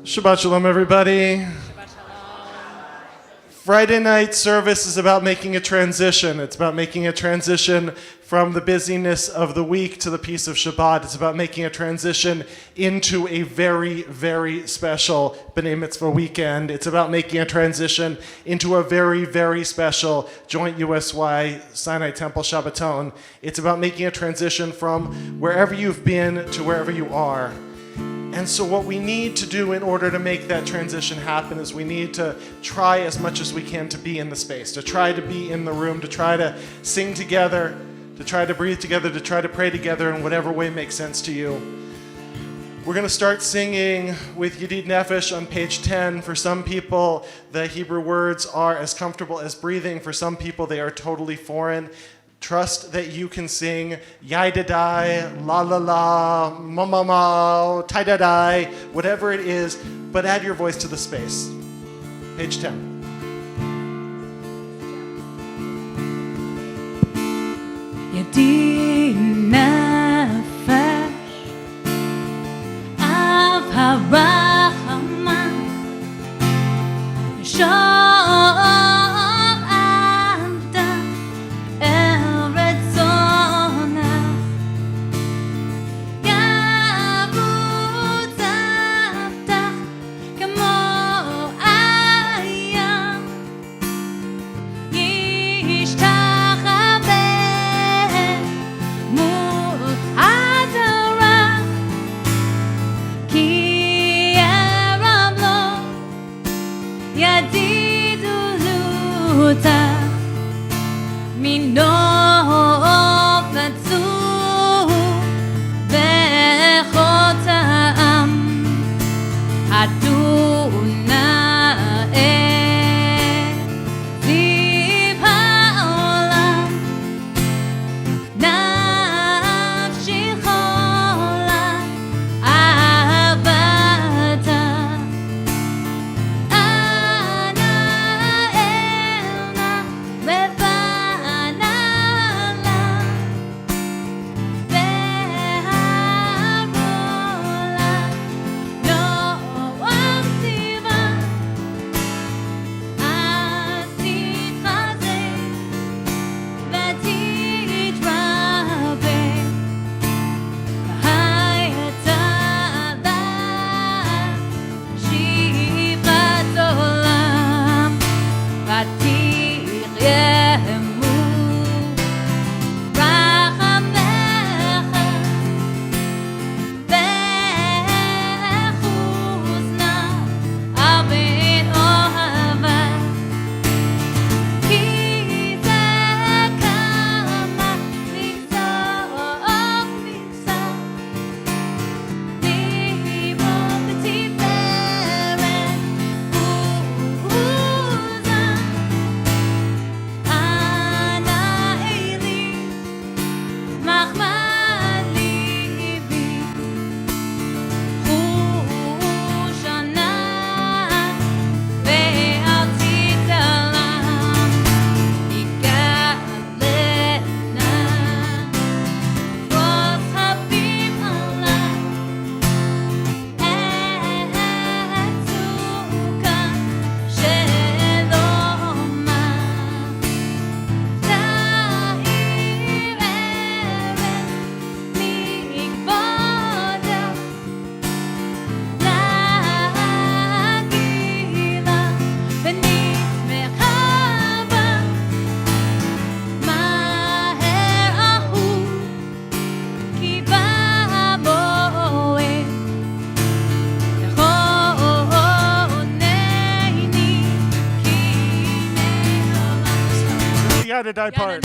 Shabbat Shalom, everybody. Friday night service is about making a transition. It's about making a transition from the busyness of the week to the peace of Shabbat. It's about making a transition into a very, very special B'nai Mitzvah weekend. It's about making a transition into a very, very special joint USY Sinai Temple Shabbaton. It's about making a transition from wherever you've been to wherever you are. And so what we need to do in order to make that transition happen is we need to try as much as we can to be in the space, to try to be in the room, to try to sing together, to try to breathe together, to try to pray together in whatever way makes sense to you. We're going to start singing with Yedid Nefesh on page 10. For some people, the Hebrew words are as comfortable as breathing. For some people, they are totally foreign. Trust that you can sing Yai-da-dai, la-la-la, ma-ma-ma, tai-da-dai, whatever it is, but add your voice to the space. Page 10. Yedid Nefesh Av HaRahman Yai-da-dai part.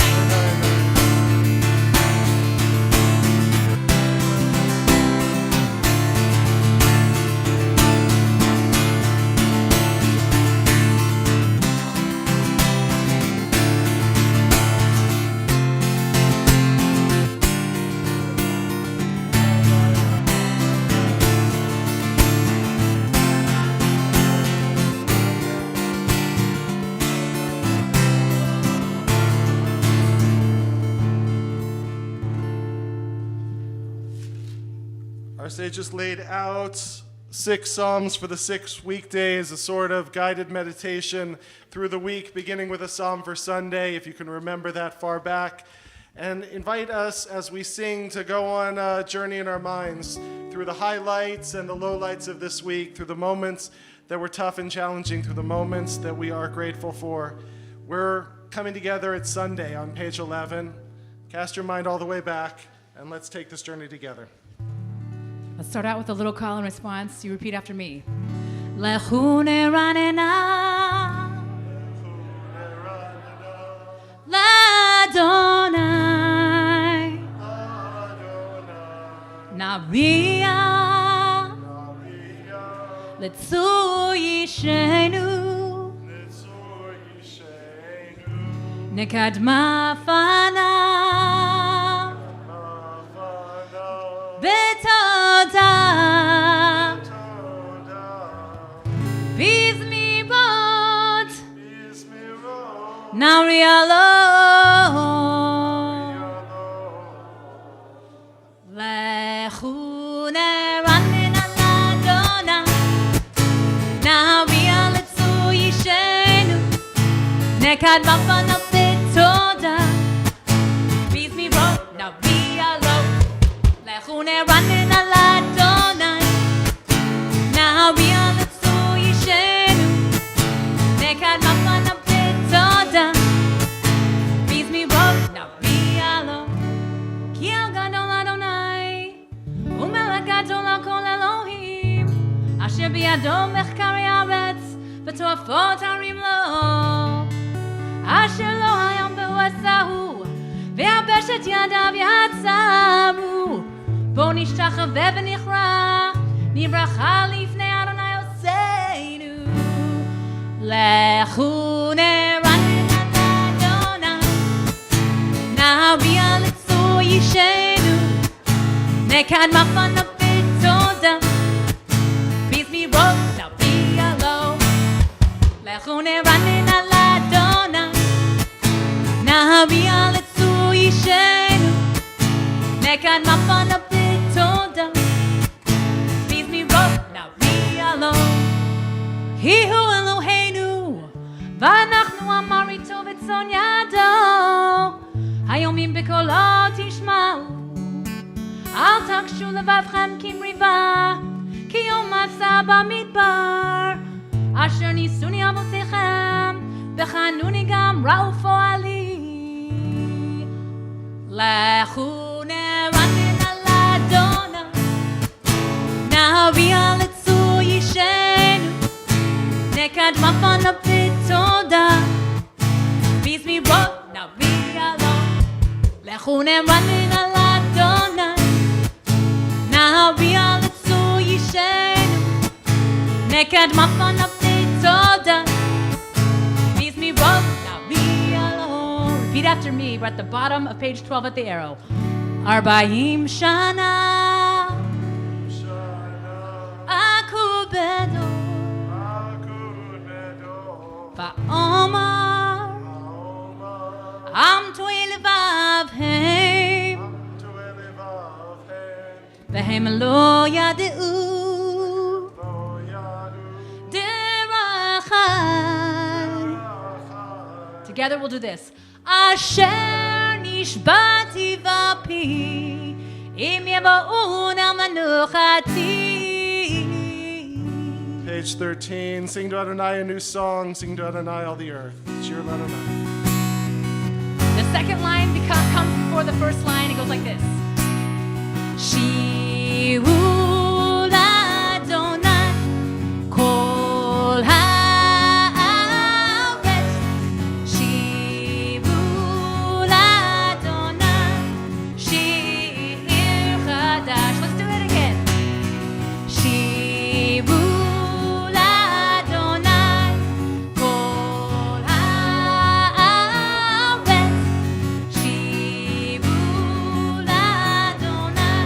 Our sage just laid out 6 Psalms for the 6 weekdays, a sort of guided meditation through the week, beginning with a psalm for Sunday, if you can remember that far back, and invite us as we sing to go on a journey in our minds through the highlights and the lowlights of this week, through the moments that were tough and challenging, through the moments that we are grateful for. We're coming together at Sunday on page 11. Cast your mind all the way back, and let's take this journey together. Let's start out with a little call and response. You repeat after me. Lechune ranena Ladonai Navia Letsui Shenu Nekadma Fana Betoda Bizmibot Narialo Lechune Ranina Ladona Narialetsu Yishenu Nekad Mafana Betoda Bizmibot Narialo Lechune Ranina Ladonai Narialetsu Yishenu Nekad Mafana Betoda Bizmibot Narialo Ki el gadol Adonai Umelech gadol kol Elohim Asher biyado mechkari haaretz v'to'afot harim lo Asher lo hayom be'uasahu ve'yabesh et yadav yatzaru Bo nishtachave v'nichra nivracha lifnei Adonai Oseinu Lechu neranena Ladonai Na'avia letzu yishenu Nekad mafana betoda Bizmirot na'avia lo Lechu neranena Ladonai Na'avia letzu yishenu Nekad mafana betoda Bizmirot na'avia lo He hu Eloheinu V'anachnu amarito v'tzon yado Hayomim b'kolo tishma'u Al takshu levavchem kimriva Ki yom matza b'midbar Asher nisuni avotechem V'chanuni gam ra'u fo'ali Lechu neranena Ladonai Na'avia letzu yishenu Nekad mafana betoda Bizmirot na'avia lo Lechu neranena Ladonai Na'avia letzu yishenu Nekad mafana betoda Bizmirot na'avia lo Repeat after me. We're at the bottom of page 12 at the arrow. Arba'im shana Akubedo Va'omar Am tu'elevavhem Vehem lo yadeu Derachai Together we'll do this. Asher nishbati vapi Im yevo'un al manuchati Page 13, sing to Adonai a new song, sing to Adonai all the earth. Shir Adonai. The second line comes before the first line. It goes like this. Shiru l'Adonai kol haaretz. Shiru l'Adonai shir chadash. Let's do it again. Shiru l'Adonai kol haaretz. Shiru l'Adonai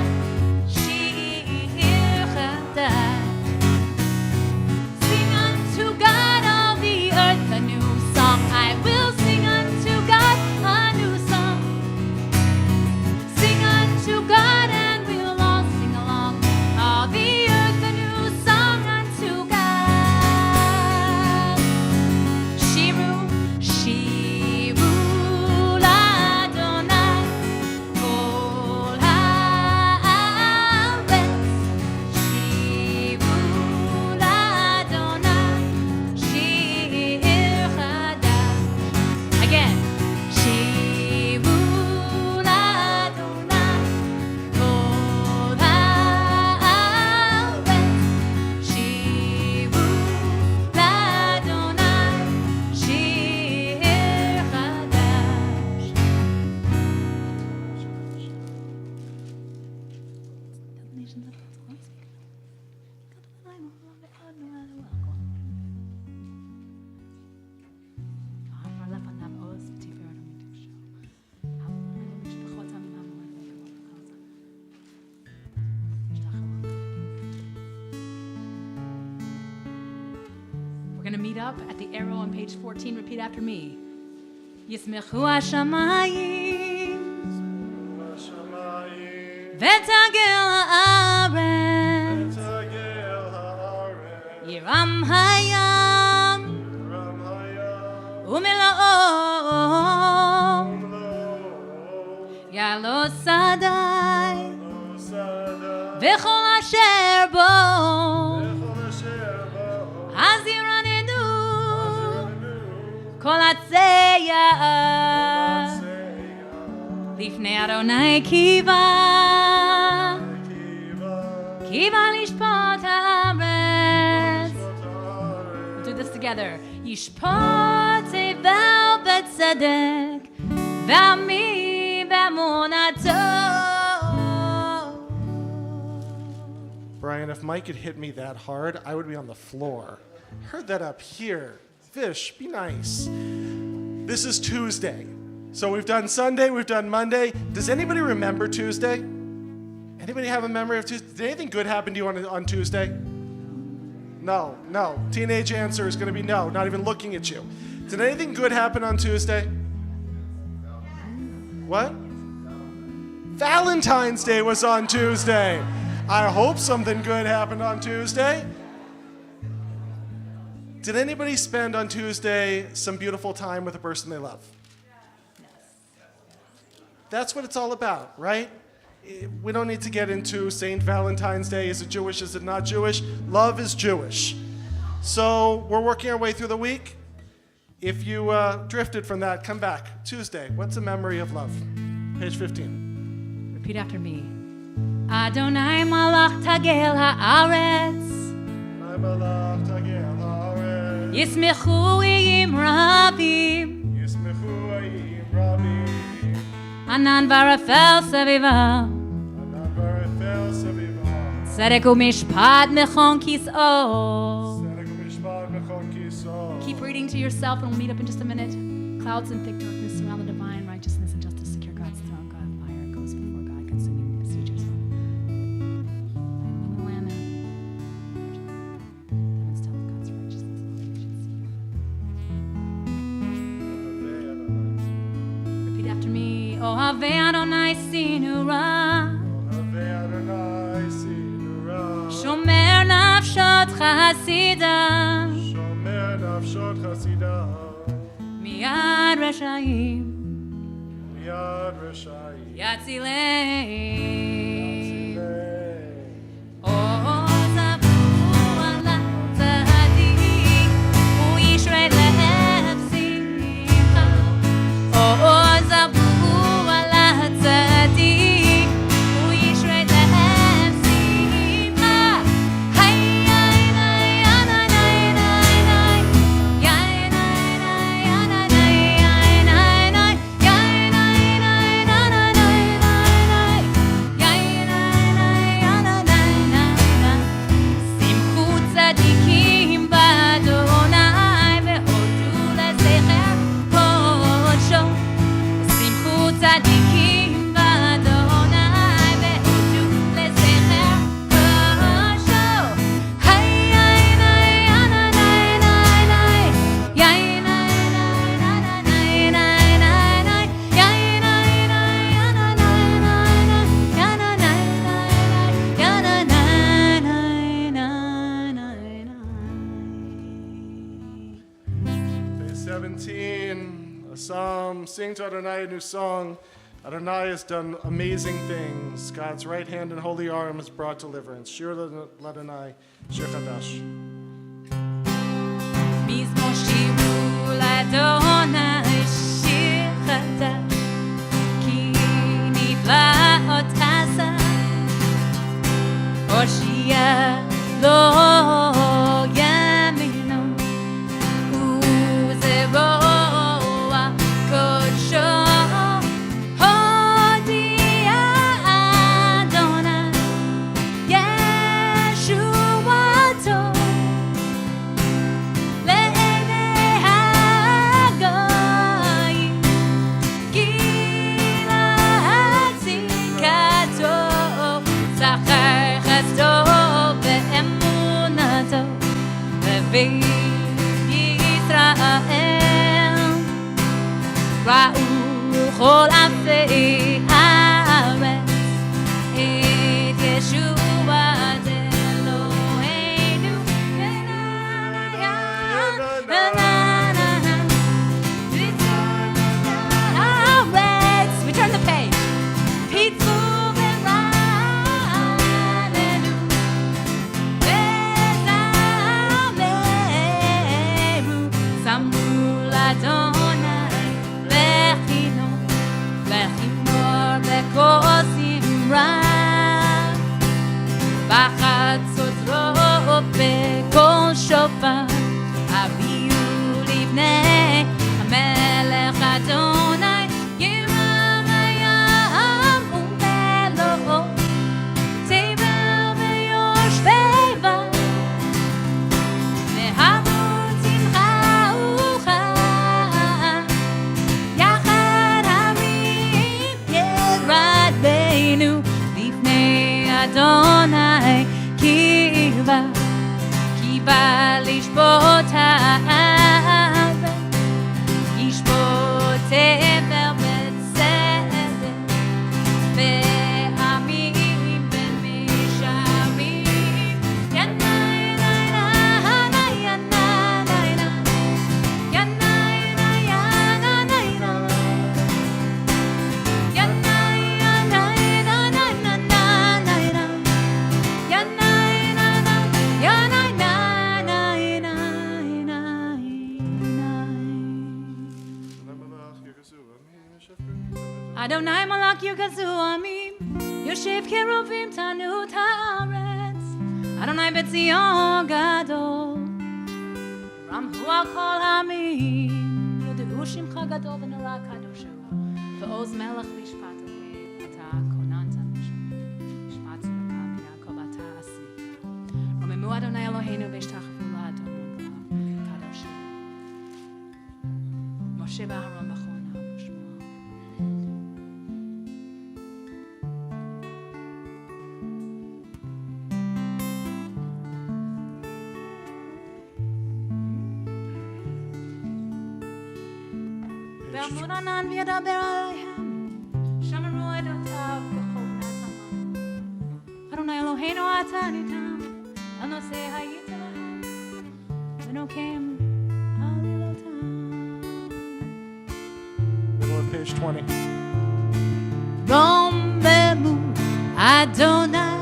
to meet up at the arrow on page 14. Repeat after me. Yismechu hashamayim v'tagel haaretz yiram hayam u'melo'o ya'lo sadai v'chol asher bo haziranenu kol hatzeyah lifnei Adonai kiva lishpot haaretz. We'll do this together. Yishpot tevel b'tzedek v'ami b'emunato. Brian, if Mike had hit me that hard, I would be on the floor. Heard that up here. Fish, be nice. This is Tuesday. So we've done Sunday, we've done Monday. Does anybody remember Tuesday? Anybody have a memory of Tuesday? Did anything good happen to you on Tuesday? No. Teenage answer is going to be no, not even looking at you. Did anything good happen on Tuesday? What? Valentine's Day was on Tuesday. I hope something good happened on Tuesday. Did anybody spend on Tuesday some beautiful time with a person they love? That's what it's all about, right? We don't need to get into St. Valentine's Day. Is it Jewish? Is it not Jewish? Love is Jewish. So we're working our way through the week. If you drifted from that, come back. Tuesday, what's a memory of love? Page 15. Repeat after me. Adonai malach tagel haaretz Yismechu iyim rabim Anan varafel seviva Tzedek u'mishpat mechon kis'o. Keep reading to yourself and we'll meet up in just a minute. Clouds and thick darkness surround the divine righteousness and justice secure God's throne. God fire goes before God, consuming besiegers. The Lamb and still God's righteousness. Repeat after me. Ohavei Adonai sinura. Shomer nafshot chasida. Miyad reshayim. Yatzilei. Oh, zavu ala tzadik. Uyishrei lehem simcha. Oh, zavu ala tzadik. Uyishrei lehem simcha. Hay, hay, hay, hay, hay, hay, hay, Page 17, a psalm. Sing to Adonai a new song. Adonai has done amazing things. God's right hand and holy arm has brought deliverance. Shir l'Adonai, Shir Chadash. Mizmor shiru l'Adonai shir chadash, ki nifla'ot asa, Hoshia lo yamino, u'zeroa kodsho, hodia Adonai, Yeshuato. כל עשי הארץ את ישועת אלוהינו We turn the page. פיצו ורעננו וזמרו שמו לאדוני לכינור בכוסים רב בחצות בקול שופר הביאו לבני המלך אדוני ירם הים ומלואו תבל ויושביו מהמות תמחה יחד הרים ירד בינו לפני אדוני כי בא לשפוט הארץ ישפוט תבל בצדק בעמים במשרים ינאי ינאי ינאי אדוני מלך יגזו עמים, יושב קרובים תנו את הארץ. אדוני בציון גדול, רמחו על כל העמים, יודעו שמך גדול ונורא קדוש הוא, ועוז מלך משפט אוהב, אתה כוננת משפט צדקה מיעקב אתה עשית. רוממו אדוני אלוהינו והשתחוו לאדון רגליו, קדוש הוא. משה ואהרון בכל ועמוד ענן וידבר עליהם שמרו עדותיו בכל נתנם אדוני אלוהינו אתה ניתם על נושא היית להם ונוקם עלילותם. Middle of page 20. רוממו אדוני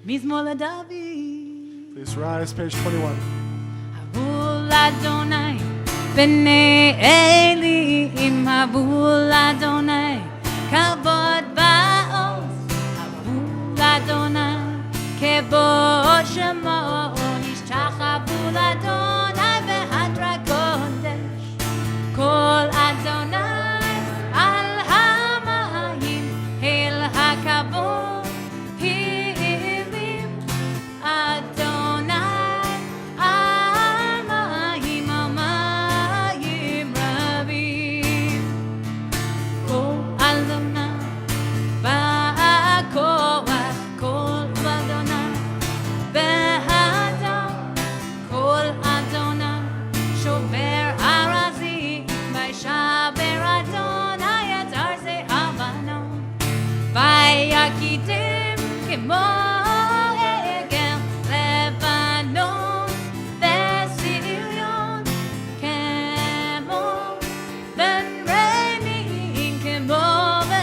מזמור לדוד. Please rise, page 21. הבול אדוני בני אלים, הבול אדוני כבוד בעוז, הבול אדוני כבוד שמו, נשתחוו לאדוני והדרקון דש, כל אדוני על המים אל הכבוד. כמו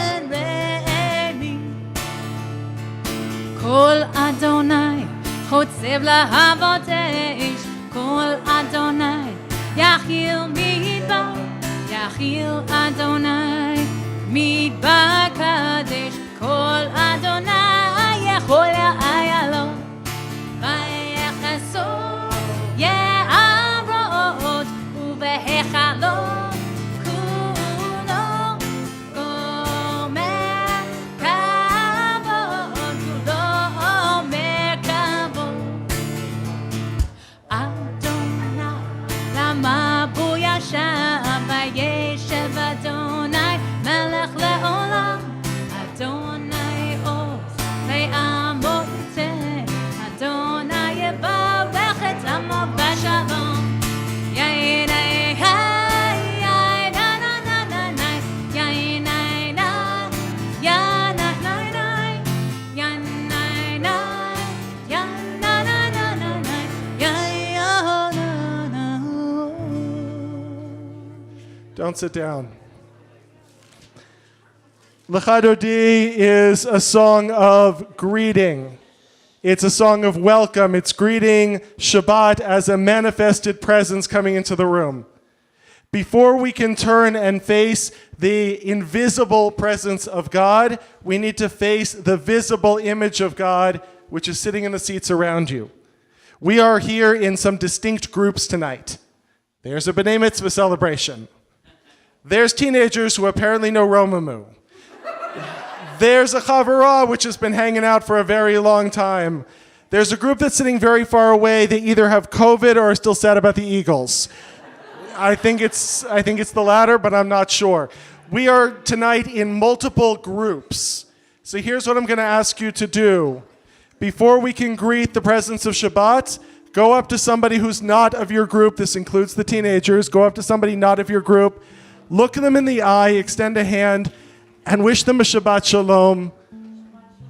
קול אדוני חוצב להבות אש, קול אדוני יכיל מדבר, יכיל אדוני מדבר קדש, קול אדוני יכול לאיילות ויחסות יערות ובהיכלות כולו גומר כבוד, כולו אומר כבוד. אדוני למה בו ישב וישב אדוני מלך לעולם, אדוני עוז ועמו ייתן, אדוני יברך את עמו בשלום. יאי ניי יאי נה נה נה נה נה, יאי ניי נה יא נה ניי ניי, יא ניי ניי, יא נה נה נה נה נה, יאי נה נה. Don't sit down. Lecha Dodi is a song of greeting. It's a song of welcome. It's greeting Shabbat as a manifested presence coming into the room. Before we can turn and face the invisible presence of God, we need to face the visible image of God, which is sitting in the seats around you. We are here in some distinct groups tonight. There's a B'nai Mitzvah celebration. There's teenagers who apparently know Romamu. There's a Chavurah, which has been hanging out for a very long time. There's a group that's sitting very far away. They either have COVID or are still sad about the Eagles. I think it's the latter, but I'm not sure. We are tonight in multiple groups. So here's what I'm going to ask you to do. Before we can greet the presence of Shabbat, go up to somebody who's not of your group. This includes the teenagers. Go up to somebody not of your group. Look them in the eye, extend a hand, and wish them a Shabbat Shalom.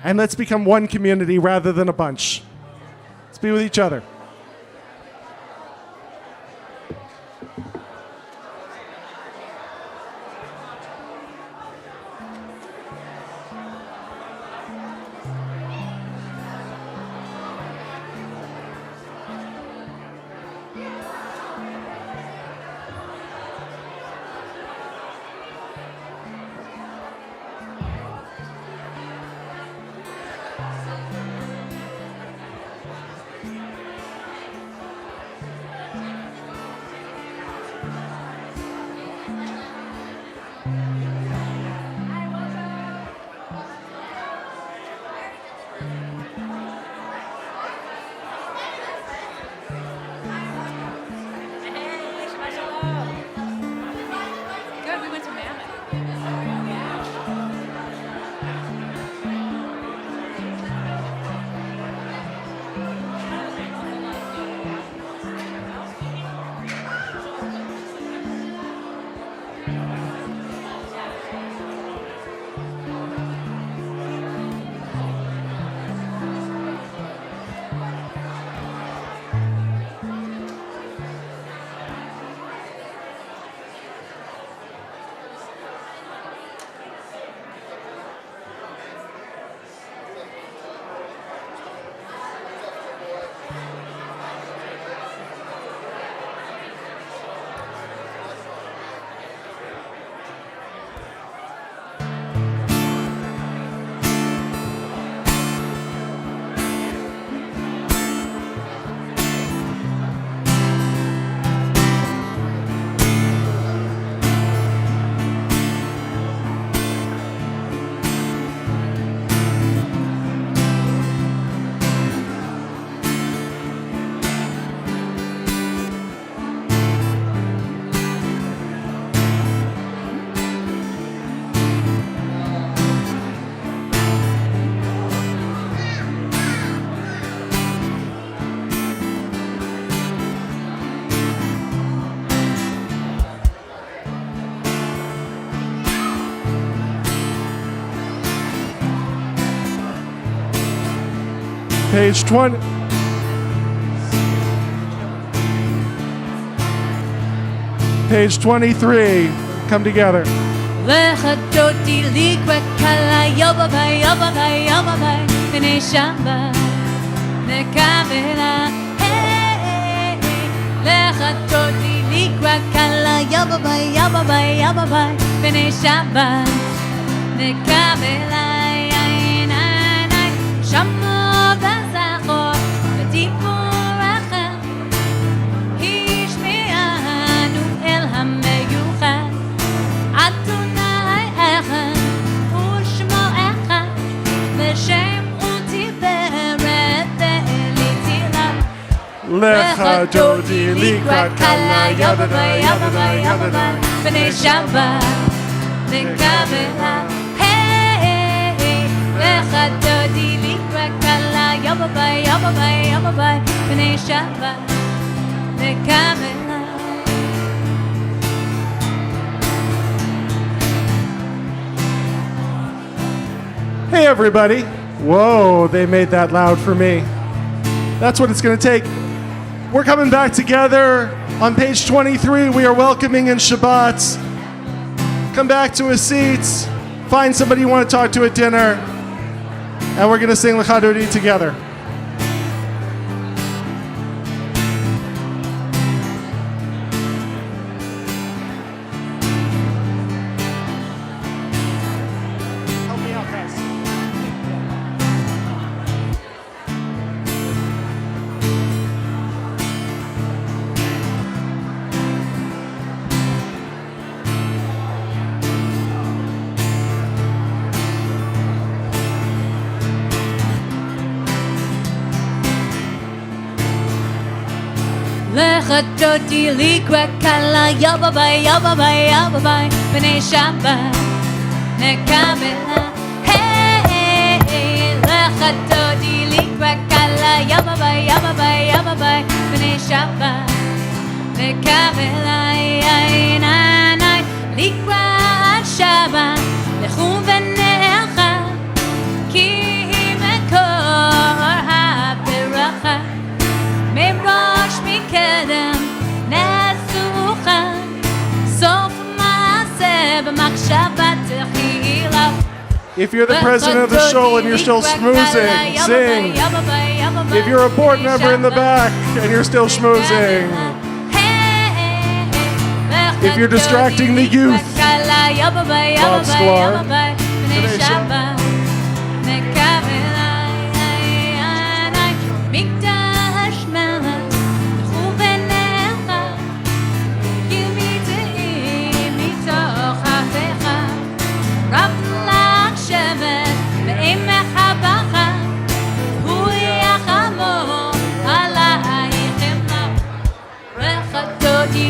And let's become one community rather than a bunch. Let's be with each other. Good, we went to Mammoth. Page 20. Page 23. Come together. Lecha Dodi likwa kala yoba bay yoba bay yoba bay. בני שבת נקבלה לך תודי לקרא קלה יבביי יבביי יבביי בני שבת נקבלה עיניי שמעו וזכור ותפארך השמיענו אל המיוחד אדוני אחד ושמו אחד ושם ותפארת ולתהילה לך דודי לקראת קלה יבביי יבביי יבביי בני שבת נקבלה לך דודי לקראת קלה יבביי יבביי יבביי בני שבת נקבלה Hey everybody. Whoa, they made that loud for me. That's what it's going to take. We're coming back together. On page 23, we are welcoming in Shabbat. Come back to a seat. Find somebody you want to talk to at dinner. And we're going to sing Lecha Dodi together. Help me out, guys. לך דודי לקראת קלה יבביי יבביי יבביי בני שבת נקבלה לך דודי לקראת קלה יבביי יבביי יבביי בני שבת נקבלה עיניי לקראת שבת לכו ונאכל כי מקור הברכה מראש מקדם נסוכה סוף מעשה במחשבה תחילה If you're the president of the show and you're still schmoozing, sing. If you're a board member in the back and you're still schmoozing. If you're distracting the youth, Bob Sklar.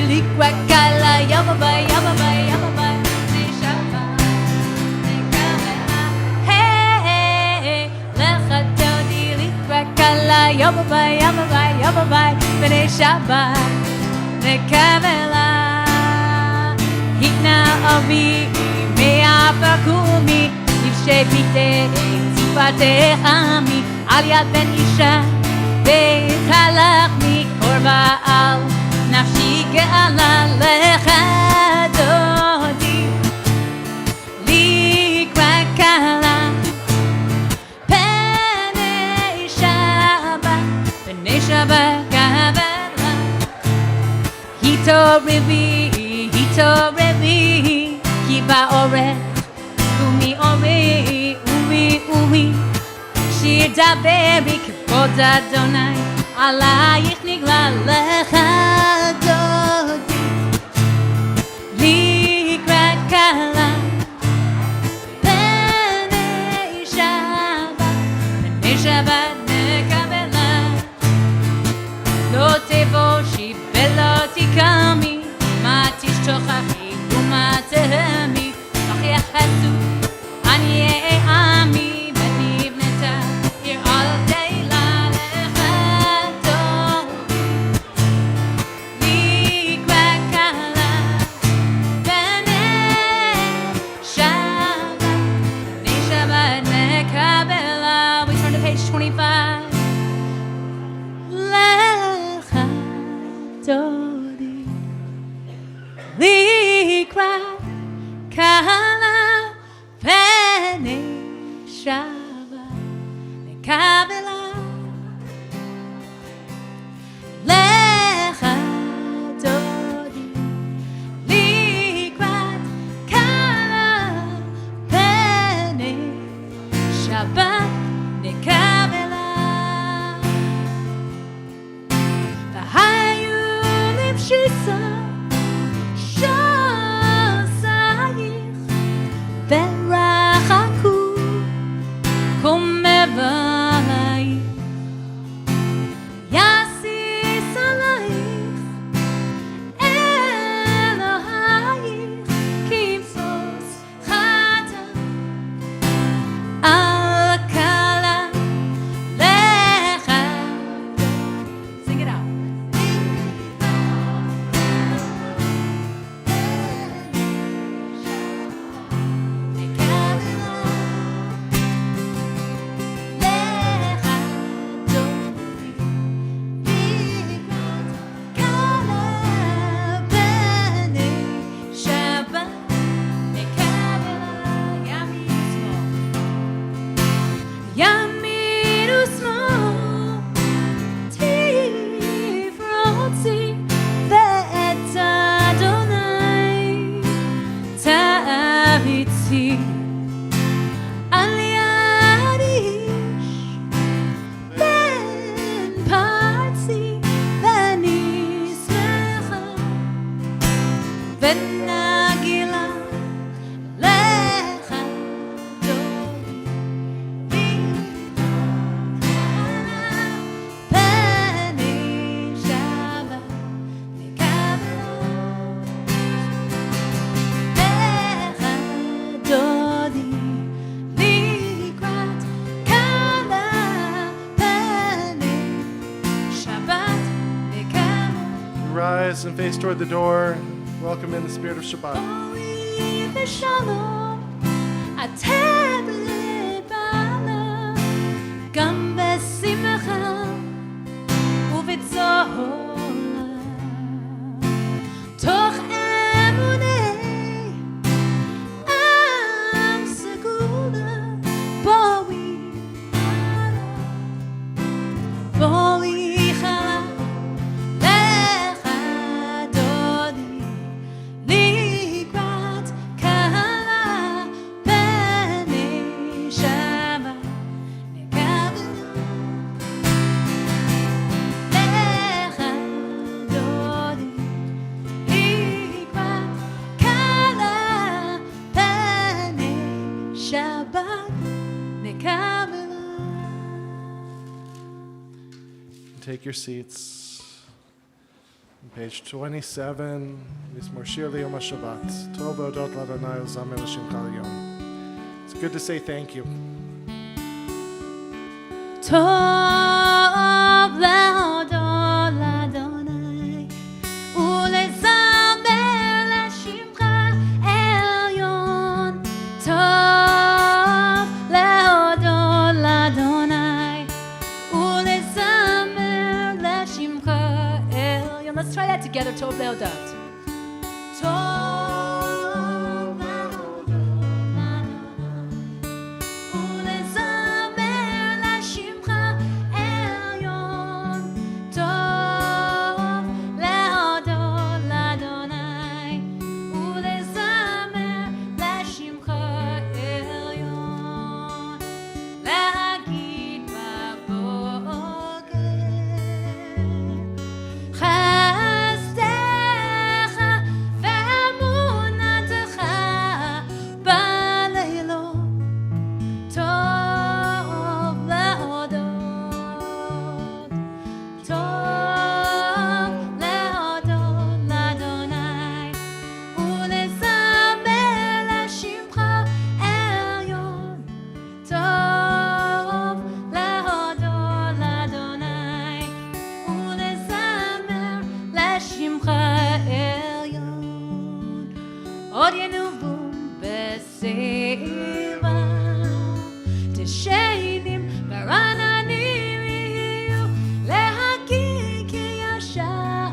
לקראת קלה יבביי יבביי יבביי בני שבת נקבלה לך דודי לקראת קלה יבביי יבביי יבביי בני שבת נקבלה התנה אבי מעפר קומי לבשי פיתי ציפתי עמי על יד בן אישה וחלקני קורבה על נפשי גאלה לך דודי לקראת קלה בני שבת קבלה התעוררי כי באורך ומי אורי אורי שיר דברי כבוד אדוני עלייך נגלה לך דודי לקראת קלה בני שבת נקבלה לא תבושי ולא תקמי מה תשתוכחי ומה תהמי אך יחסו עניי עמי ונבנתה עיר על תהילה לך דודי מקבלה לך דודי לקראת קלה פני שבת נקבלה והיו למשיסה שסייך ורחקו קומבייך יסיס עלייך אלוהייך כמסוס חטא על קלה לך Sing it out ונגילה לך דודי פני שבת נקבלה לך דודי לקראת קלה פני שבת נקבלה Rise and face toward the door. Welcome in the spirit of Shabbat. בואי בשלום, אתם לבנה, גם בשמחה ובצהלה, תוך אמוני עם סגולה, בואי חלה, בואי חלה, לך דודי לקראת קלה פני שבת נקבלה לך דודי לקראת קלה פני שבת נקבלה Take your seats. Page 27. Mizmor Shir Liyom HaShabbat. Tov Odot L'Adonai Uzamer L'Shimcha L'Yom. It's good to say thank you. טוב להודות לאדוני ולזמר לשמך עליון טוב להודות לאדוני ולזמר לשמך עליון Let's try that together טוב להודות טוב להודות ולזמר לשמך עליון טוב להודות לאדוני ולזמר לשמך עליון להגיד בבוקר חסדך ואמונתך בלילות טוב להודות טוב להודות לאדוני ולזמר לשמך עליון טוב להודות לאדוני ולזמר לשמך עליון עוד ינובו בשיבה תשעים ברעננים יהיו להגיד כי ישר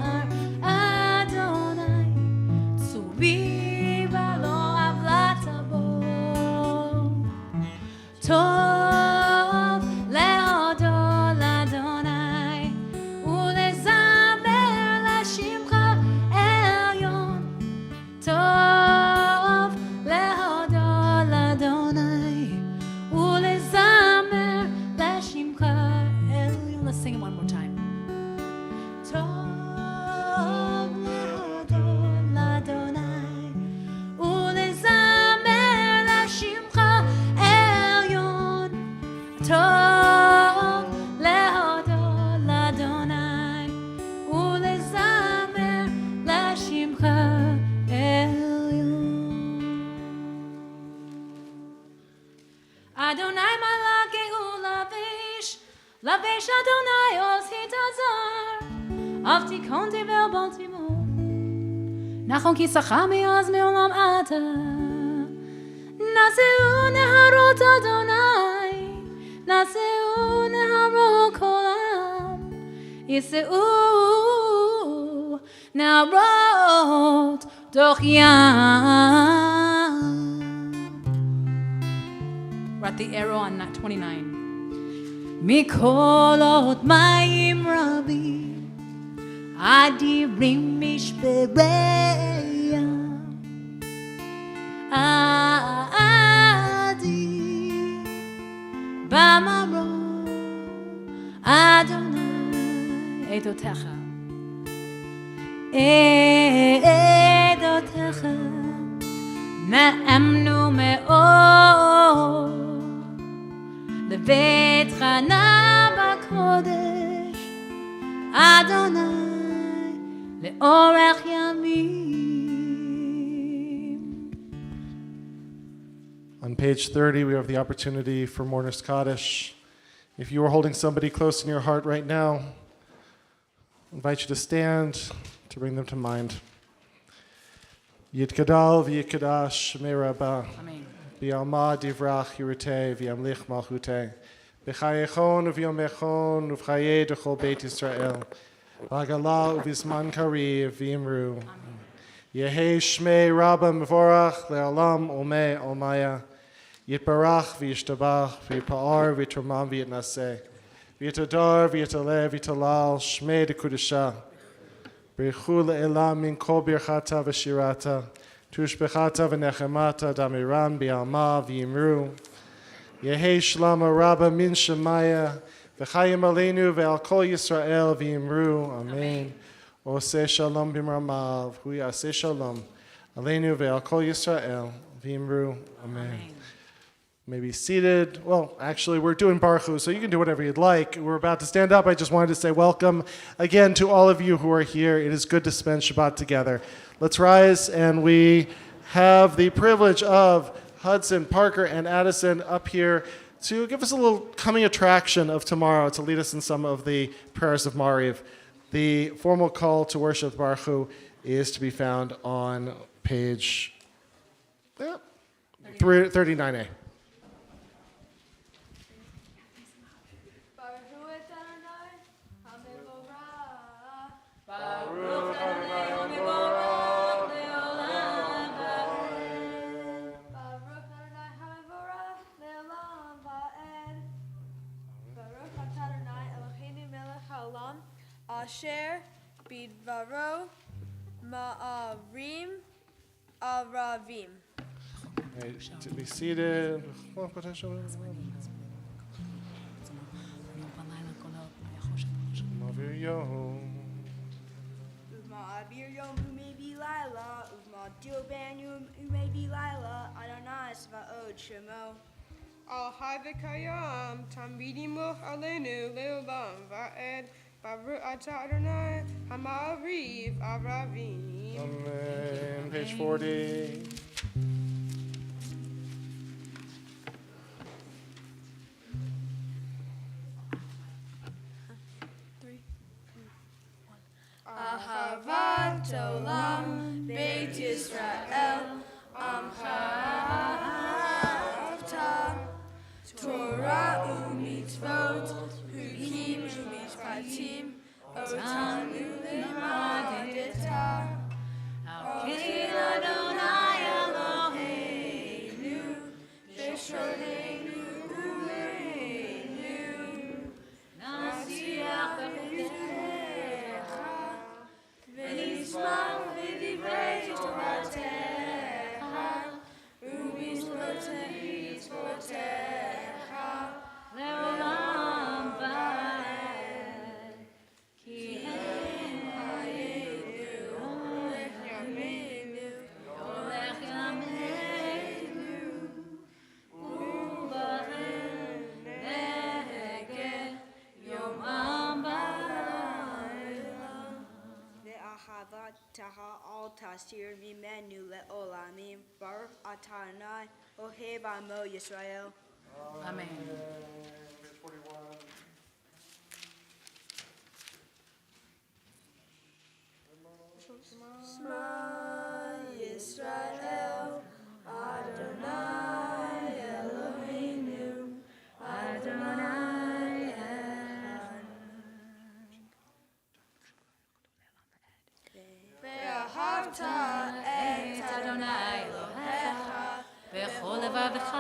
אדוני צובי ולא עוולת בו טוב להודות טוב להודות לאדוני ולזמר לשמך עליון. אדוני מלאכי הוא לבש אדוני עוז התעזר, אף תיקון דיבר בל תימור, נכון כי שכמי אז מעולם אתה. נשאו נהרות אדוני, נשאו נהרות כולם, יישאו נהרות תוך ים. We're at the arrow on 29. מכל עוד מים רבים, אדירים משבריה. עדי במרום אדוני עדותיך, עדותיך נאמנו מאוד, לביתך נא בקודש אדוני לאורך ימים. On page 30, we have the opportunity for Mourner's Kaddish. If you are holding somebody close in your heart right now, I invite you to stand to bring them to mind. Yitkadal v'yikadash shmei rabba. Amen. V'yalma divrach yirutei v'yamlich malchutei. B'chayechon v'yomechon v'chayei d'chol Beit Yisrael. V'agala v'zman kariv v'yimru. Yehei shmei rabba mevorach le'olam omei omaya. Yitbarach v'yishtabach v'yipa'ar v'yitromam v'yitnaseh. V'yitadar v'yitaleh v'yitalal shmei d'kudusha. B'yichu le'elam min kol birchata v'shirata. Tushbechata v'nechemata damiran b'alma v'yimru. Yehei shlama rabba min shemaya. V'chayim aleinu ve'al kol Yisrael v'yimru. Amen. Oseh shalom b'mramav. Hu yaseh shalom. Aleinu ve'al kol Yisrael v'yimru. Amen. May be seated. Well, actually, we're doing Baruch Hu, so you can do whatever you'd like. We're about to stand up. I just wanted to say welcome again to all of you who are here. It is good to spend Shabbat together. Let's rise, and we have the privilege of Hudson, Parker, and Addison up here to give us a little coming attraction of tomorrow, to lead us in some of the prayers of Mariv. The formal call to worship Baruch Hu is to be found on page 39a. Asher bidvaro ma'arim aravim. To be seated. Ma'abir yom umevi laila, uvma'dilban yom umevi laila, Adonai Sva'od Shemo. Al Havekayam, Tamidimuch Alenu, Leolam, Va'ed, Baruch Atah Adonai, Hama'ariv, Aravim. Amen. Page 40. Ahavat Olam, Beit Yisrael, Amchavta, Torah u'mitzvot, Hukim u'mishpatim, Otanu lemadeta, Alkein Adonai Eloheinu, B'shoreinu u'leinu, Nasiach b'vitecha, V'nismach v'divrei Toratecha, u'mitzvotecha, Le'olam va'ed, Ki hem hayenu, Yameinu, Asir Mimenu Leolamim, Baruch Atah Adonai, Oheb Amo Yisrael. Amen. Page 41. Shema Yisrael, Adonai Eloheinu, Adonai Echad. Ve'ahavta et Adonai Elohecha, בכל לבבך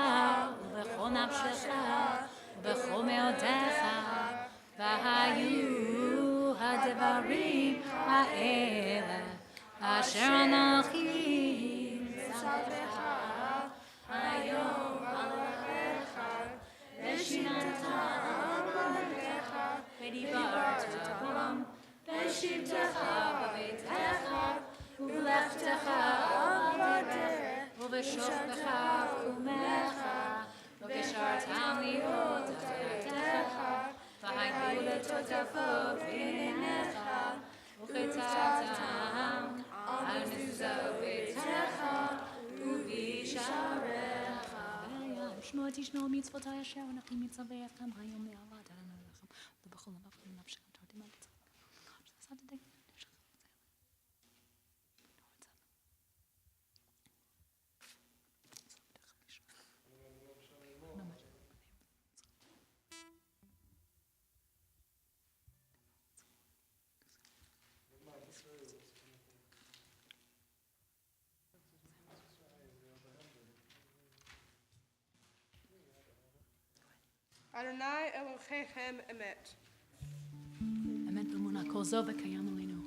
ובכל נפשך ובכל מאודיך והיו הדברים האלה אשר אנוכי מצווך היום על לבבך ושיננתם בלבך ודיברת בם בשבתך בביתך ובלכתך בדרך ובשוכבך ובקומך ובשרתם לראות אחריתך והיו לטוטפות בעיניך וכתבתם על מזוזות ביתך ובשעריך שמוע תשמעו מצוותי אשר אנוכי מצווך גם היום לאהבת אדוני לכם ובכל לבבכם ונפשכם תורדים על מצוות Adonai Elohechem Emet. אמת באמונה כל זו וקיים עלינו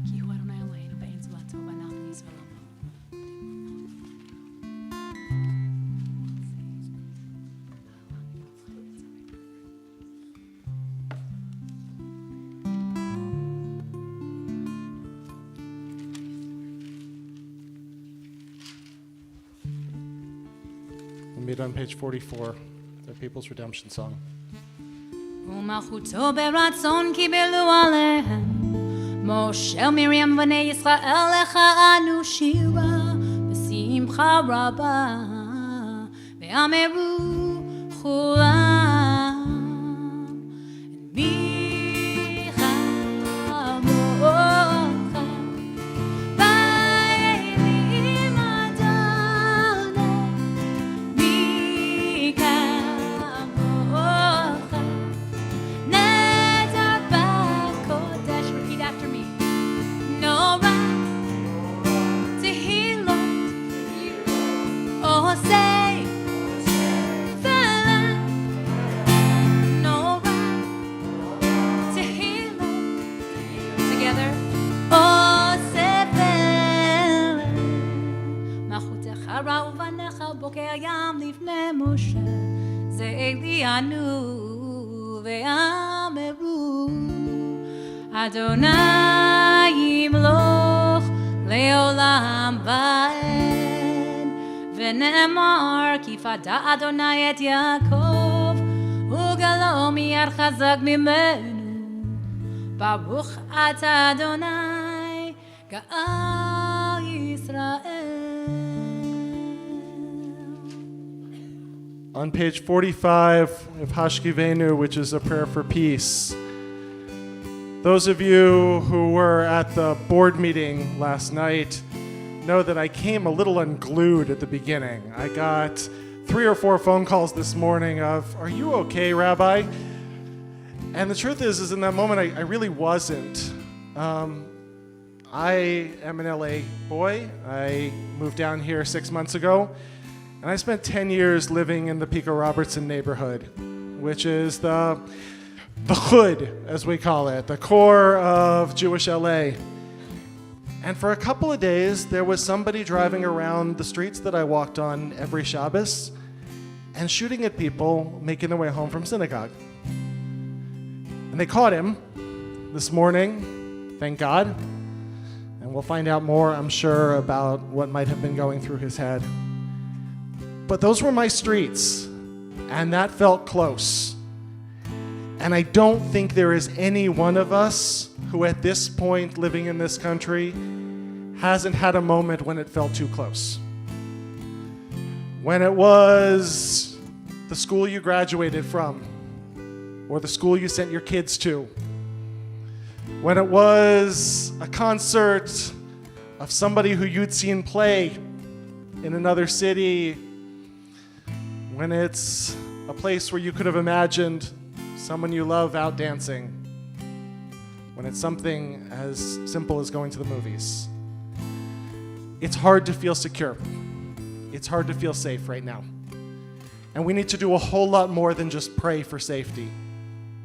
כי הוא אדוני אלוהינו ואין זולתו ואנחנו ישראל עמו We'll meet on page 44, the People's Redemption Song. ומלכותו ברצון קיבלו עליהם משה ומרים בני ישראל לך אנו שירה בשמחה רבה ואמרו כולם מי כמוך באלים אדוני מי כמוך נדר בקודש repeat after me נורא תהילות עושה פלא נורא תהילות together עושה פלא מלכותך רעה ובניך בוקר ים לפני משה זה אלינו ואמרו אדוני ימלוך לעולם ועד ונאמר כי פדה אדוני את יעקב וגלו מיד חזק ממנו ברוך אתה אדוני גאל ישראל. On page 45 of Hashkivenu, which is a prayer for peace, those of you who were at the board meeting last night know that I came a little unglued at the beginning. I got 3 or 4 phone calls this morning of, "Are you okay, Rabbi?" And the truth is in that moment, I really wasn't. I am an LA boy. I moved down here 6 months ago. And I spent 10 years living in the Pico Robertson neighborhood, which is the hood, as we call it, the core of Jewish LA. And for a couple of days, there was somebody driving around the streets that I walked on every Shabbos and shooting at people making their way home from synagogue. And they caught him this morning, thank God. And we'll find out more, I'm sure, about what might have been going through his head. But those were my streets, and that felt close. And I don't think there is any one of us who at this point living in this country hasn't had a moment when it felt too close. When it was the school you graduated from, or the school you sent your kids to. When it was a concert of somebody who you'd seen play in another city. When it's a place where you could have imagined someone you love out dancing. When it's something as simple as going to the movies. It's hard to feel secure. It's hard to feel safe right now. And we need to do a whole lot more than just pray for safety.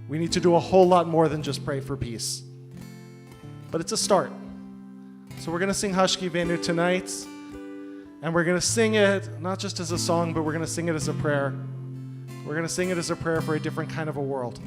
We need to do a whole lot more than just pray for peace. But it's a start. So we're going to sing Hashkivenu tonight. And we're going to sing it not just as a song, but we're going to sing it as a prayer. We're going to sing it as a prayer for a different kind of a world.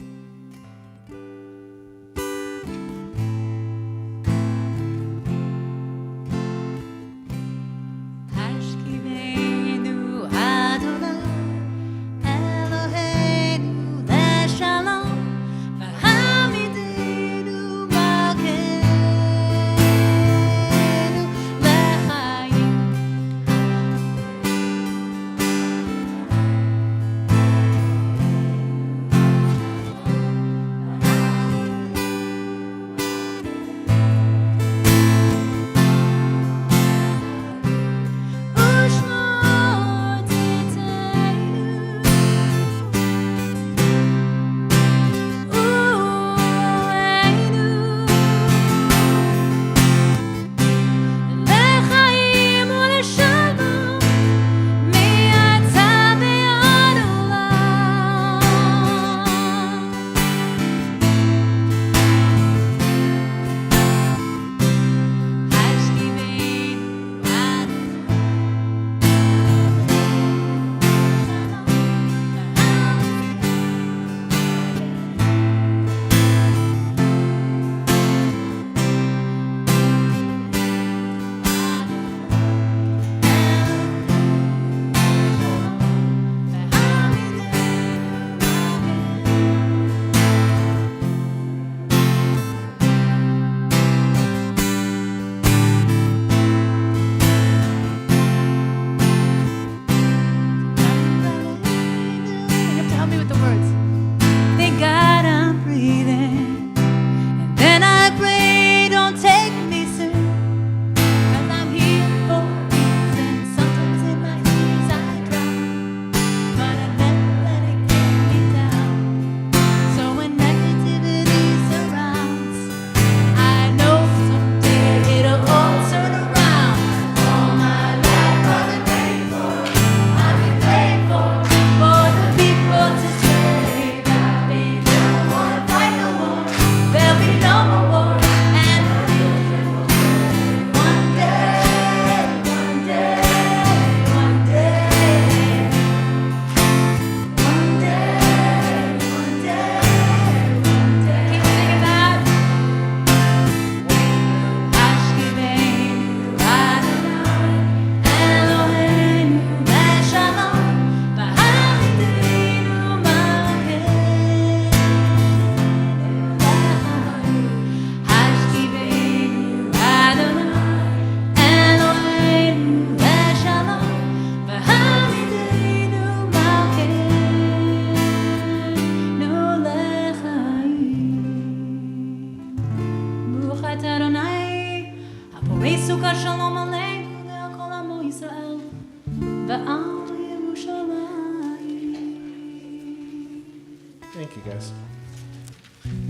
Thank you, guys.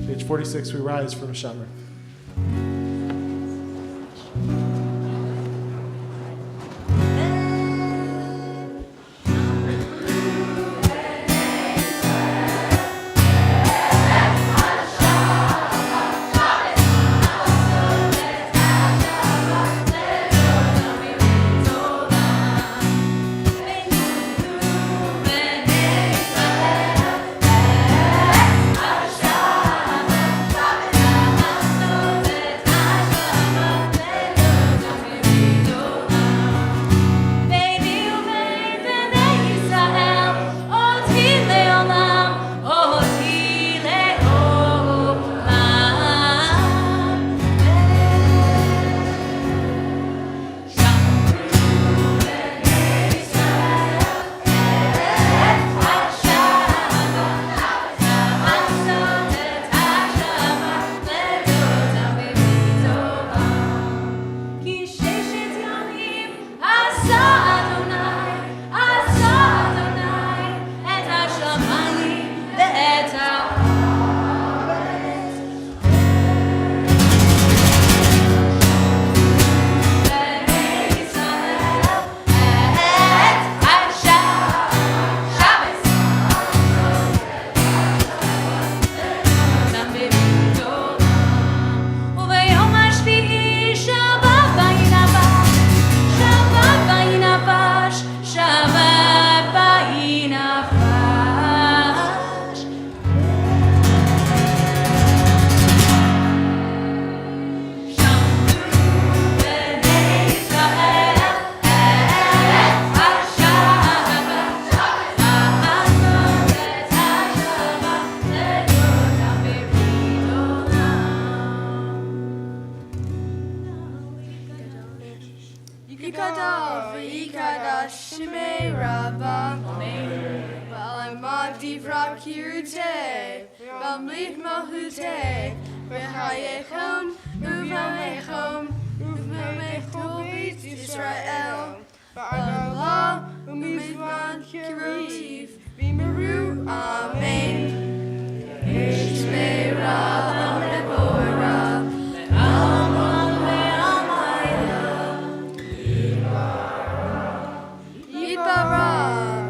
Page 46, we rise from Shamar. Shemei Rabba, Balamad Divra Kirute, Bamlit Mahute, Vehayechon, Uvamechon, Uvamechon, Israel, Ba'ala, Umizvan Kirif, Vimeru, Amen. Shemei Rabba, Deborah, Vipara,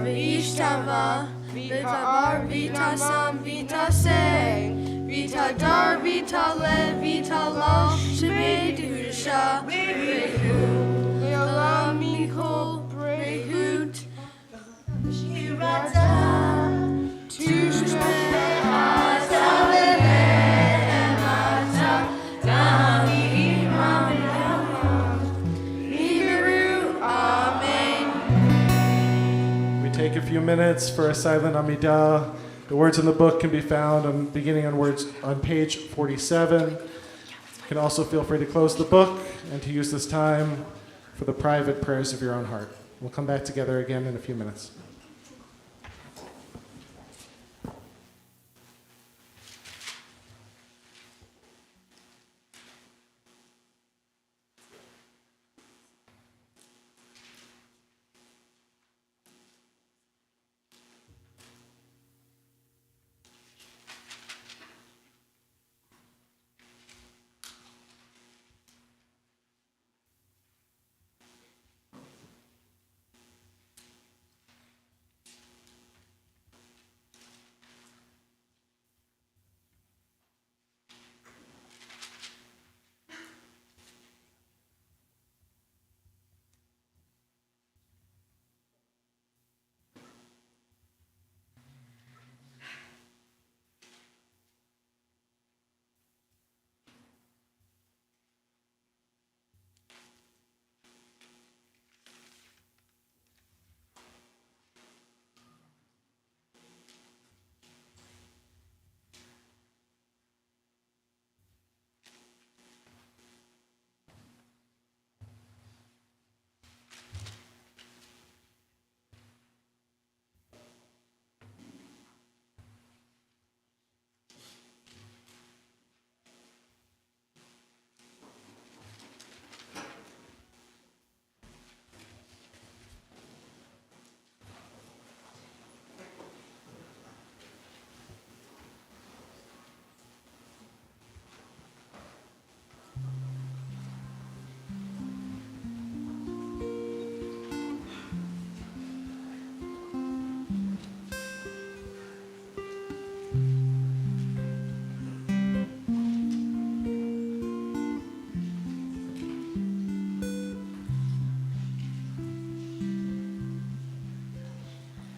Vishtava, Vitabar, Vitasam, Vitaseng, Vitadar, Vitale, Vitala, Shemei Dusha, Rehu, Leolam, Mikol, Rehut, Shirata, Tushme, Azalele, Emata, Dami, Ramiyama, Nibiru, Amen. We take a few minutes for a silent Amidah. The words in the book can be found beginning on page 47. You can also feel free to close the book and to use this time for the private prayers of your own heart. We'll come back together again in a few minutes.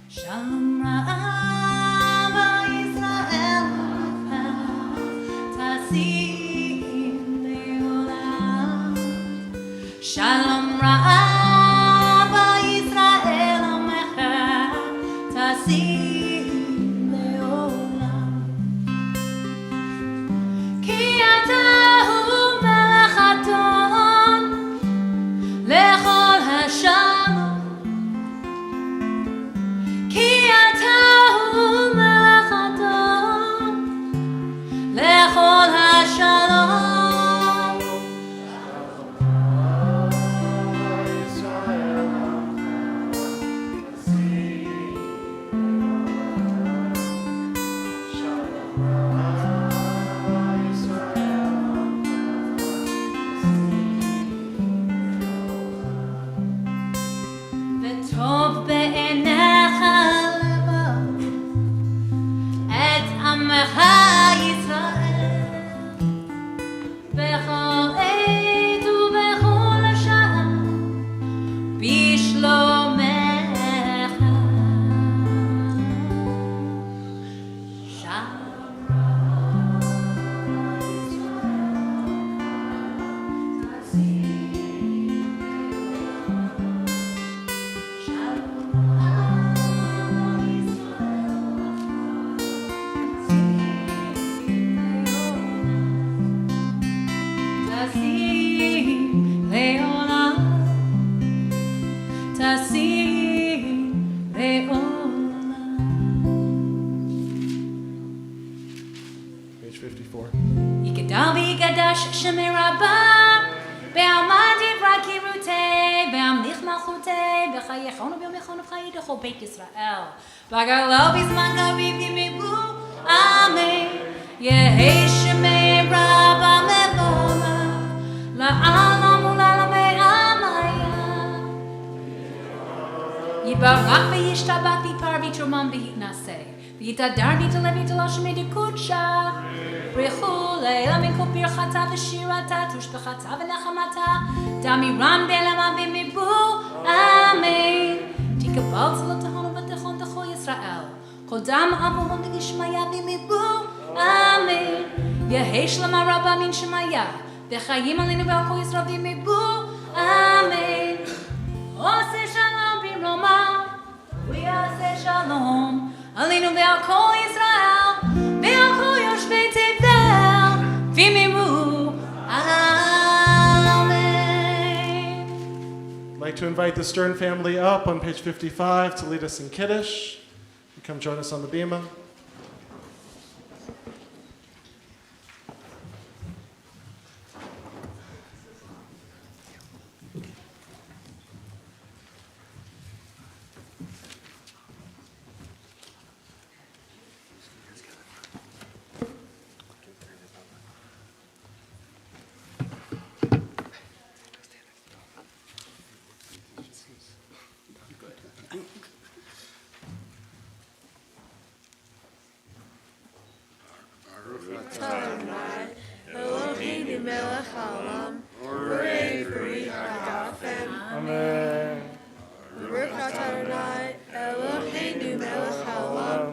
Shalom Rabba Yisrael Tasim Leolam. Shalom Rabba Yisrael Tasim Leolam. Ki atahu melech aton lechol hashalom. לכל השלום וטוב בעיניך לבוא את עמך בכל עת ובכל שעה בשלומך. שלום Tasim page 54. יגדל ויגדש שמי רבה, בעמד דברי קירותי, בהמליך מלכותי, בחייכון וביומכון ובחיי דכל בית ישראל. בגרלו בזמן קריב ימיבו, אמן. יהי שמי רבה מבורך, לעלם ולעלמי עמיה. יברך וישתבח ויפאר ויתרומם ויתנשא, ויתהדר ויתעלה ויתעלה שמי דקודשה. ברכו לילה מכל ברכתה ושירתה, תושבחתה ונחמתה, דמירן בלמה ומיבור, אמן. תקבל צלותינו ותכון דכל ישראל, כל דם אברהם וגשמיה ומיבור, אמן. יהי שלמה רבה מן שמיה, וחיים עלינו ועל כל ישראל ומיבור, אמן. עושה שלום במרומה, ויעשה שלום עלינו ועל כל ישראל, ועל כל יושבי תבל, ומירו, אמן. I'd like to invite the Stern family up on page 55 to lead us in Kiddush. You come join us on the bima. Eloheinu melech haolam, borei b'ri ha'gafem. Amen. Baruch Adonai, Eloheinu melech haolam,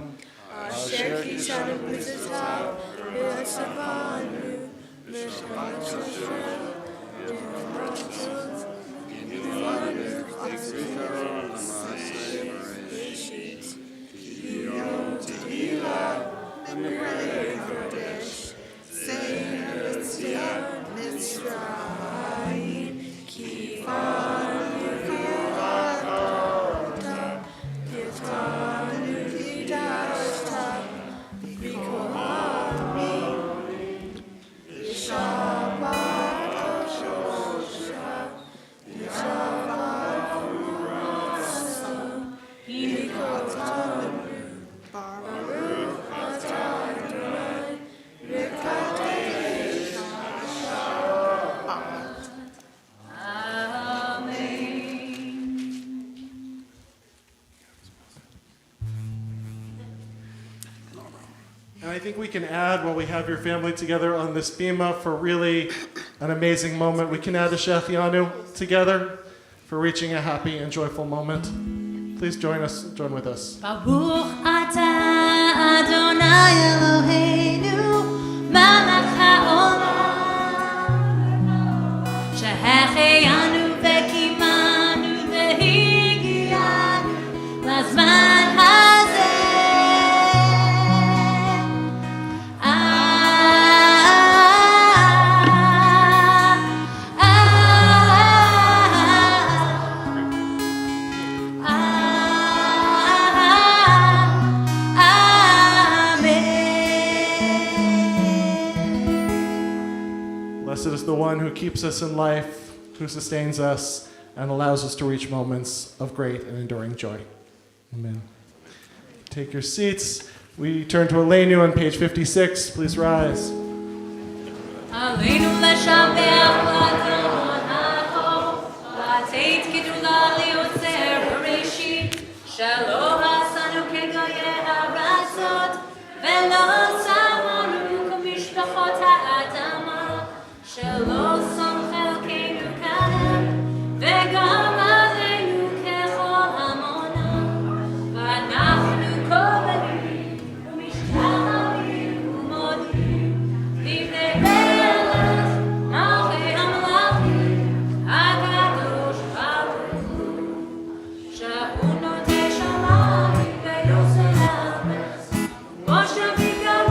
asher kishanu b'tzitav, v'yasavanu, v'shemanu Yisrael, v'yasavanu, v'yasavanu, Yom Tehillah, Amen. Kodesh, Seir Mitzrayim, Ki anu kivata, Yitanu vidashta, B'kol ha'amim, Yishabach Shosha, Yishabach Urasa, B'kol Tamru, Baruch Adonai, V'kadesh And I think we can add, while we have your family together on this bima for really an amazing moment, we can add a Shechianu together for reaching a happy and joyful moment. Please join with us. Baruch atah Adonai Eloheinu melech haolam שהחיינו וקימנו והגיענו לזמן הזה. Blessed is the one who keeps us in life, who sustains us, and allows us to reach moments of great and enduring joy. Amen. Take your seats. We turn to Elenu on page 56. Please rise. עלינו לשבח לאדון הכל, לתת גדולה ליוצר בראשית, שלא עשנו כגויי ארצות, ולא שמנו כמשפחות האדמה, שלא שם חלקנו כהם, וגם עלינו ככל עמונם, ואנחנו קוראים ומשתחווים ומודים לפני מלך מלכי המלכים הקדוש ברוך הוא, שהוא נוטה שמיים ויוסף ארץ, משה בגלל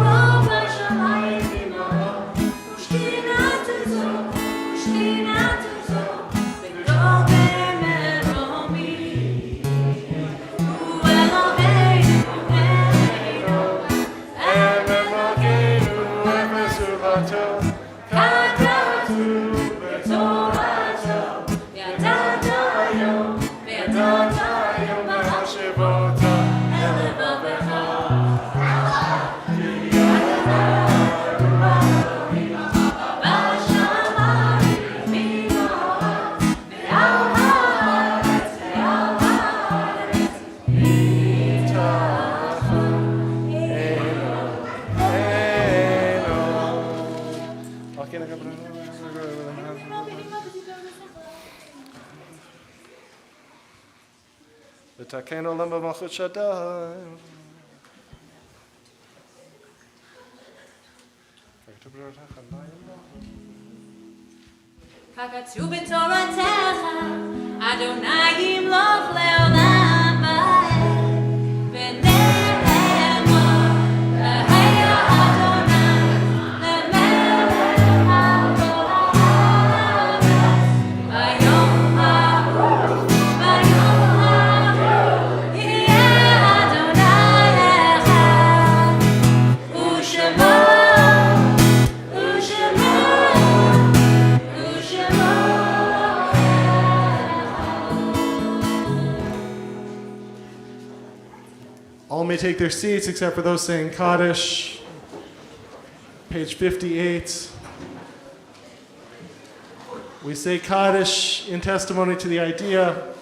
ותקן עולם במלכות שדי. ככתוב בתורתך, אדוני ימלוך לעולם ועד, ונאמר, והיה אדוני למלך על כל הארץ. ביום ההוא, יהיה אדוני אחד, ושמו All may take their seats except for those saying Kaddish. Page 58. We say Kaddish in testimony to the idea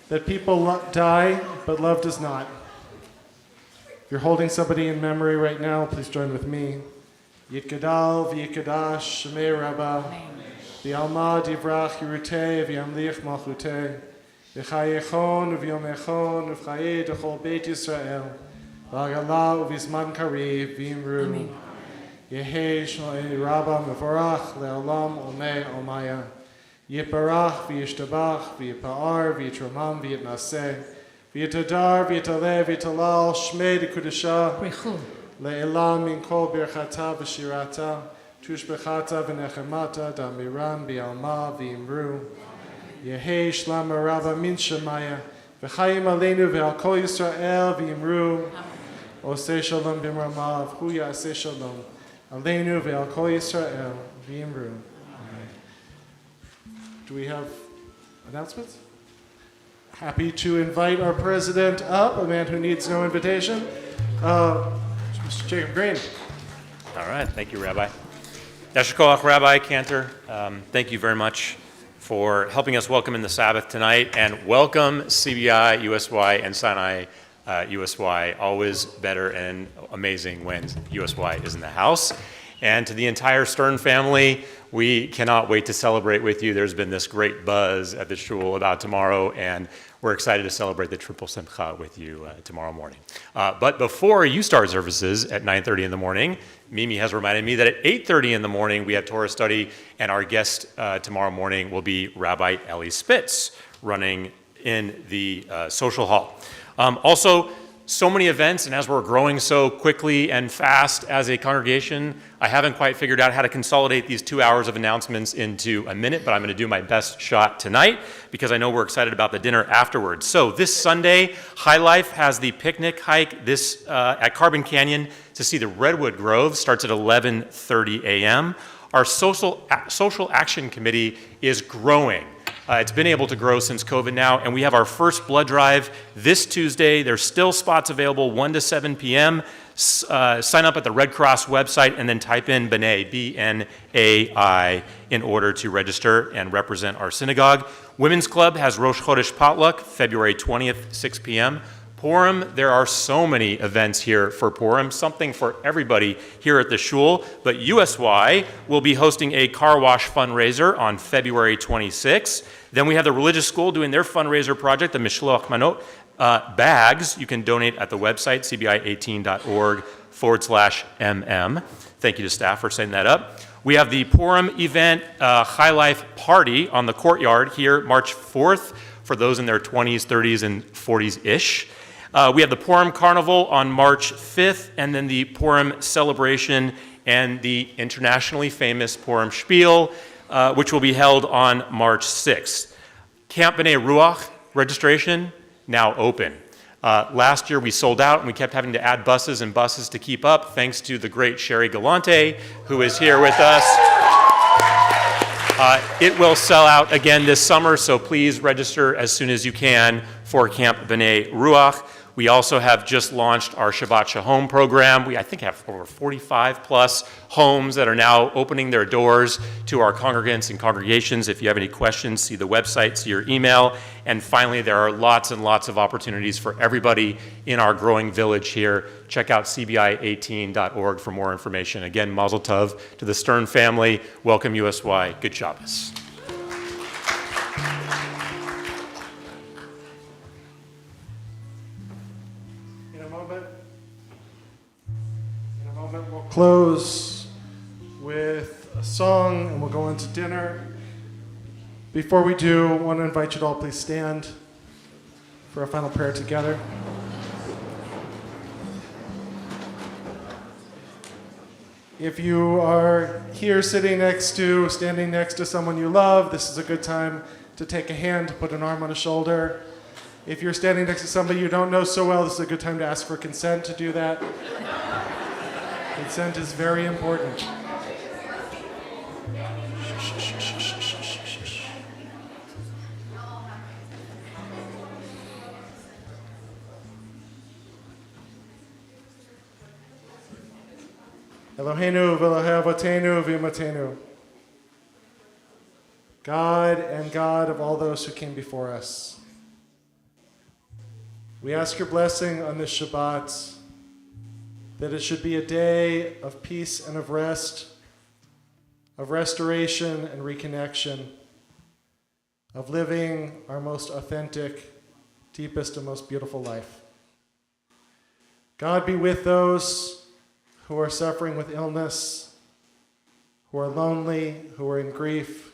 that people die, but love does not. If you're holding somebody in memory right now, please join with me. Yitgadal v'yikadash shemei rabba v'yalma divrach yirutei v'yamlich malchutei v'chayechon v'yomechon v'chayei d'chol Beit Yisrael v'agala v'zman kariv v'imru Yehei shmei rabba mevorach le'olam omei omaya Yitbarach v'yishtabach v'yipa'ar v'yitramam v'yitnaseh v'yitadar v'yitaleh v'yitalal shmei d'kudashah Le'elam min kol birchata v'shirata, tushbechata v'nechemata, damiran bi'alma v'imru. Yehei shlama rabba min shemaya, v'chayim aleinu ve'al kol Yisrael v'imru. Oseh shalom b'mramav, hu ya'aseh shalom. Aleinu ve'al kol Yisrael v'imru. Do we have announcements? Happy to invite our president up, a man who needs no invitation. Mr. Jacob Green. All right, thank you, Rabbi. Yasher Koach, Rabbi Cantor, thank you very much for helping us welcome in the Sabbath tonight, and welcome CBI, USY, and Sinai USY. Always better and amazing when USY is in the house. And to the entire Stern family, we cannot wait to celebrate with you. There's been this great buzz at the shul about tomorrow, and we're excited to celebrate the triple simcha with you tomorrow morning. But before you start services at 9:30 in the morning, Mimi has reminded me that at 8:30 in the morning we have Torah study, and our guest tomorrow morning will be Rabbi Eli Spitz running in the social hall. Also, so many events, and as we're growing so quickly and fast as a congregation, I haven't quite figured out how to consolidate these 2 hours of announcements into a minute, but I'm going to do my best shot tonight because I know we're excited about the dinner afterwards. So this Sunday, High Life has the picnic hike at Carbon Canyon to see the Redwood Grove. Starts at 11:30 a.m. Our social action committee is growing. It's been able to grow since COVID now, and we have our first blood drive this Tuesday. There's still spots available, 1 to 7 p.m. Sign up at the Red Cross website and then type in B'nai, B-N-A-I, in order to register and represent our synagogue. Women's Club has Rosh Chodesh Potluck, February 20th, 6 p.m. Purim, there are so many events here for Purim, something for everybody here at the shul, but USY will be hosting a car wash fundraiser on February 26th. Then we have the religious school doing their fundraiser project, the Mishloach Manot bags. You can donate at the website, cbi18.org/mm. Thank you to staff for setting that up. We have the Purim event, High Life Party on the courtyard here, March 4th, for those in their 20s, 30s, and 40s-ish. We have the Purim Carnival on March 5th, and then the Purim celebration and the internationally famous Purim Spiel, which will be held on March 6th. Camp B'nai Ruach registration now open. Last year we sold out, and we kept having to add buses and buses to keep up, thanks to the great Sherry Galante, who is here with us. It will sell out again this summer, so please register as soon as you can for Camp B'nai Ruach. We also have just launched our Shabbat Shalom program. I think have over 45 plus homes that are now opening their doors to our congregants and congregations. If you have any questions, see the website, see your email. And finally, there are lots and lots of opportunities for everybody in our growing village here. Check out cbi18.org for more information. Again, Mazel Tov to the Stern family. Welcome, USY. Good Shabbos. In a moment, we'll close with a song and we'll go into dinner. Before we do, I want to invite you to all please stand for a final prayer together. If you are here standing next to someone you love, this is a good time to take a hand, put an arm on a shoulder. If you're standing next to somebody you don't know so well, this is a good time to ask for consent to do that. Consent is very important. Eloheinu v'Elohei Avotenu v'Imatenu. God and God of all those who came before us. We ask your blessing on this Shabbat, that it should be a day of peace and of rest, of restoration and reconnection, of living our most authentic, deepest, and most beautiful life. God be with those who are suffering with illness, who are lonely, who are in grief.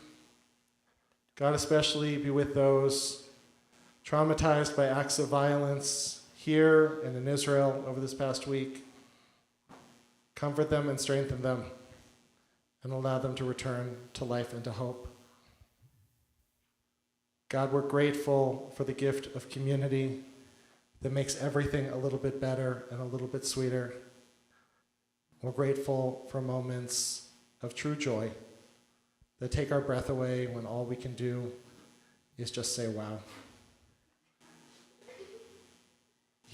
God especially be with those traumatized by acts of violence here and in Israel over this past week. Comfort them and strengthen them and allow them to return to life and to hope. God, we're grateful for the gift of community that makes everything a little bit better and a little bit sweeter. We're grateful for moments of true joy that take our breath away when all we can do is just say, wow.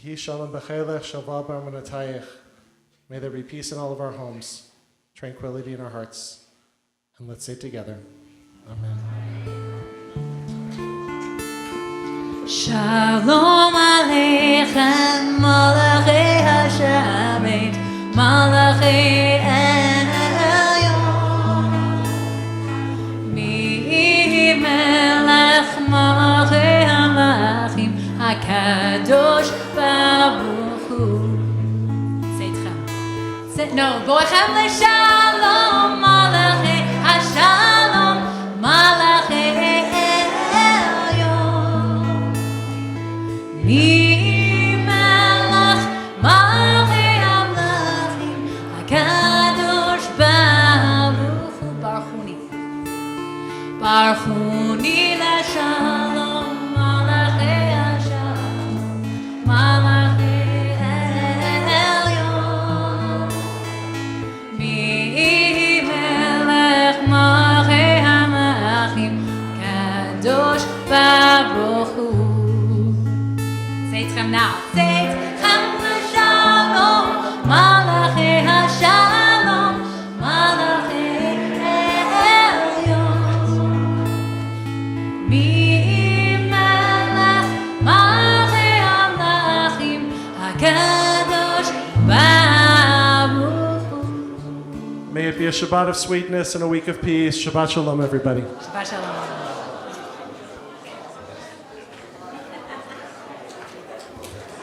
Hi shalom b'chelech shalva b'armanatayich. May there be peace in all of our homes, tranquility in our hearts. And let's say together, Amen. Shalom Aleichem, Malachei HaShemet, Malachei Elyon. Mi Melech Malachei HaMelachim, HaKadosh Baruch Hu. Say itchem. No, Borachem LeShalom, Malachei HaShalom, Malachei Elyon. Mi Melech Malachei HaMelachim, HaKadosh Baruch Hu. Baruchuni. Baruchuni LeShalom, Malachei HaShalom, Malachei Elyon. Mi Melech Malachei HaMelachim, Kadosh Baruch Hu. Say itchem now. Say itchem LeShalom, Malachei HaShalom, Malachei Elyon. Mi Melech Malachei HaMelachim, HaKadosh Baruch Hu. May it be a Shabbat of sweetness and a week of peace. Shabbat shalom, everybody. Shabbat Shalom.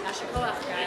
Yasher koach, guys.